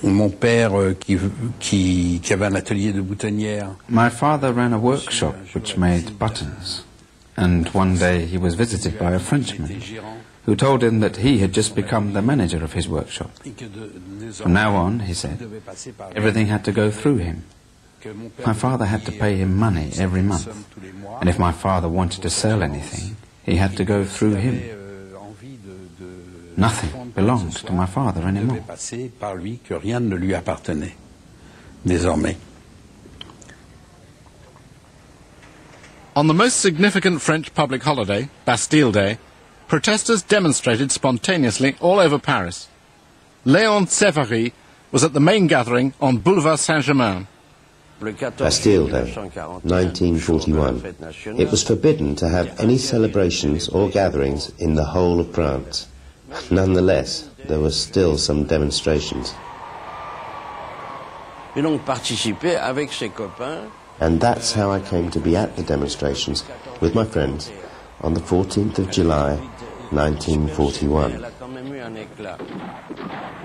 Mon père qui avait un atelier de boutonnière. My father ran a workshop which made buttons, and one day he was visited by a Frenchman who told him that he had just become the manager of his workshop. From now on, he said, everything had to go through him. My father had to pay him money every month, and if my father wanted to sell anything, he had to go through him. Nothing belonged to my father anymore. On the most significant French public holiday, Bastille Day, protesters demonstrated spontaneously all over Paris. Léon Sévary was at the main gathering on Boulevard Saint-Germain. Bastille Day, 1941. It was forbidden to have any celebrations or gatherings in the whole of France. Nonetheless, there were still some demonstrations. And that's how I came to be at the demonstrations with my friends on the 14th of July, 1941.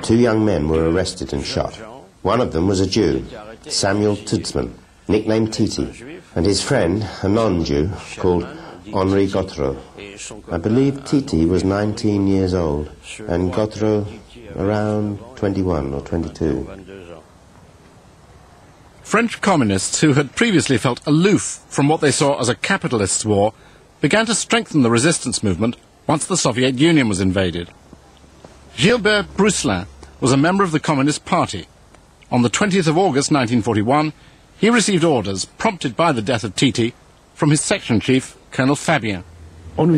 2 young men were arrested and shot. One of them was a Jew, Samuel Tutzman, nicknamed Titi, and his friend, a non-Jew, called Henri Gautreau. I believe Titi was 19 years old, and Gautreau around 21 or 22. French communists who had previously felt aloof from what they saw as a capitalists' war began to strengthen the resistance movement once the Soviet Union was invaded. Gilbert Brousselin was a member of the Communist Party. On the 20th of August 1941, he received orders, prompted by the death of Titi, from his section chief, Colonel Fabien. We were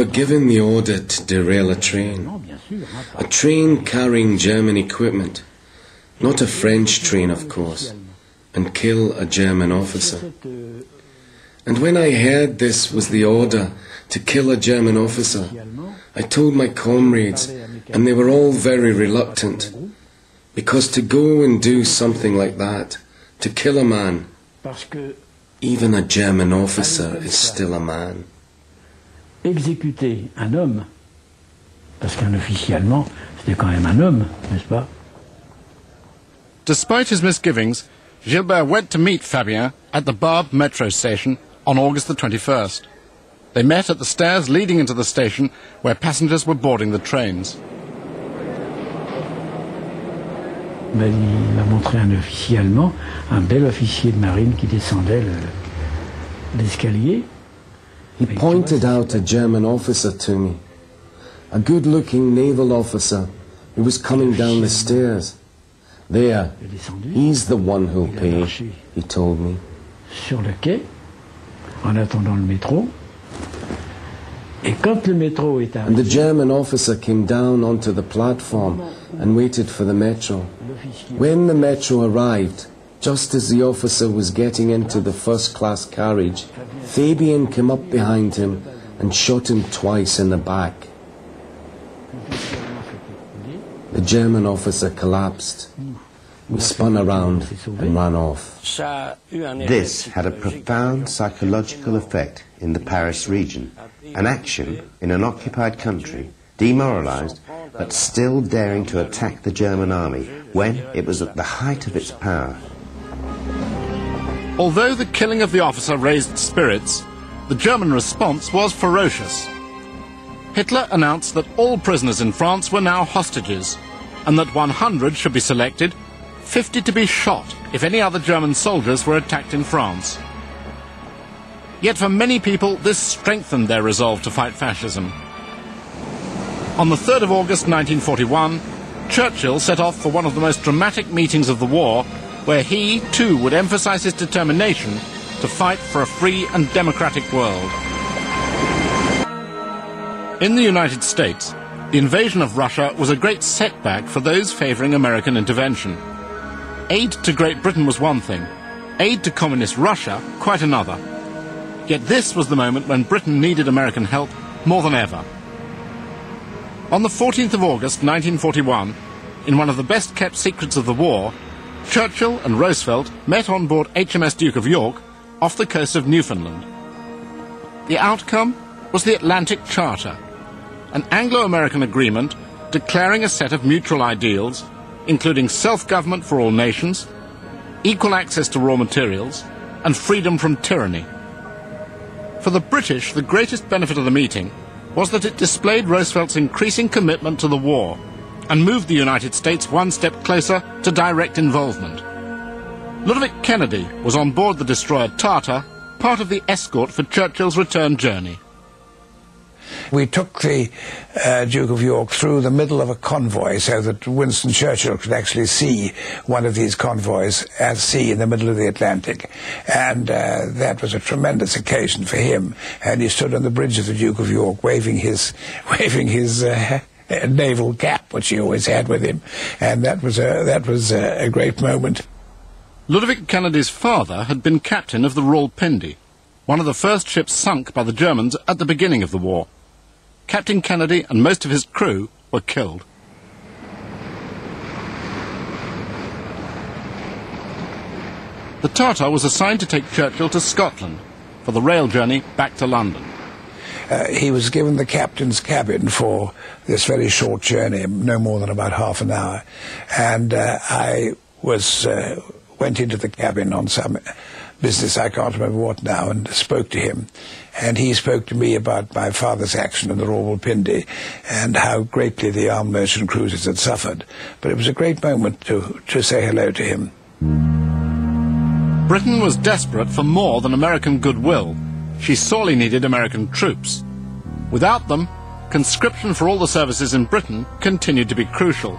given the order to derail a train carrying German equipment, not a French train, of course, and kill a German officer. And when I heard this was the order to kill a German officer, I told my comrades, and they were all very reluctant, because to go and do something like that, to kill a man, even a German officer is still a man. Exécuter un homme, parce qu'un officier allemand, c'était quand même un homme, n'est-ce pas? Despite his misgivings, Gilbert went to meet Fabien at the Barbe metro station on August the 21st. They met at the stairs leading into the station where passengers were boarding the trains. Il m'a montré un officier allemand, un bel officier de marine qui descendait l'escalier. He pointed out a German officer to me, a good-looking naval officer who was coming down the stairs. There, he's the one who'll pay, he told me. Sur le quai, en attendant le métro. Et quand le métro est arrivé, and the German officer came down onto the platform and waited for the metro. When the metro arrived, just as the officer was getting into the first-class carriage, Fabien came up behind him and shot him twice in the back. The German officer collapsed. We spun around and ran off. This had a profound psychological effect in the Paris region. An action in an occupied country, demoralized, but still daring to attack the German army when it was at the height of its power. Although the killing of the officer raised spirits, the German response was ferocious. Hitler announced that all prisoners in France were now hostages, and that 100 should be selected, 50 to be shot if any other German soldiers were attacked in France. Yet for many people, this strengthened their resolve to fight fascism. On the 3rd of August 1941, Churchill set off for one of the most dramatic meetings of the war, where he, too, would emphasize his determination to fight for a free and democratic world. In the United States, the invasion of Russia was a great setback for those favoring American intervention. Aid to Great Britain was one thing, aid to communist Russia quite another. Yet this was the moment when Britain needed American help more than ever. On the 14th of August 1941, in one of the best-kept secrets of the war, Churchill and Roosevelt met on board HMS Duke of York off the coast of Newfoundland. The outcome was the Atlantic Charter, an Anglo-American agreement declaring a set of mutual ideals, including self-government for all nations, equal access to raw materials, and freedom from tyranny. For the British, the greatest benefit of the meeting was that it displayed Roosevelt's increasing commitment to the war and moved the United States one step closer to direct involvement. Ludovic Kennedy was on board the destroyer Tartar, part of the escort for Churchill's return journey. We took the Duke of York through the middle of a convoy so that Winston Churchill could actually see one of these convoys at sea in the middle of the Atlantic. And that was a tremendous occasion for him. And he stood on the bridge of the Duke of York waving his naval cap, which he always had with him. And that was a great moment. Ludovic Kennedy's father had been captain of the Rawalpindi, one of the first ships sunk by the Germans at the beginning of the war. Captain Kennedy and most of his crew were killed. The Tartar was assigned to take Churchill to Scotland for the rail journey back to London. He was given the captain's cabin for this very short journey, no more than about half an hour. And I went into the cabin on some business, I can't remember what now, and spoke to him. And he spoke to me about my father's action in the Rawalpindi and how greatly the armed merchant cruisers had suffered. But it was a great moment to say hello to him. Britain was desperate for more than American goodwill. She sorely needed American troops. Without them, conscription for all the services in Britain continued to be crucial.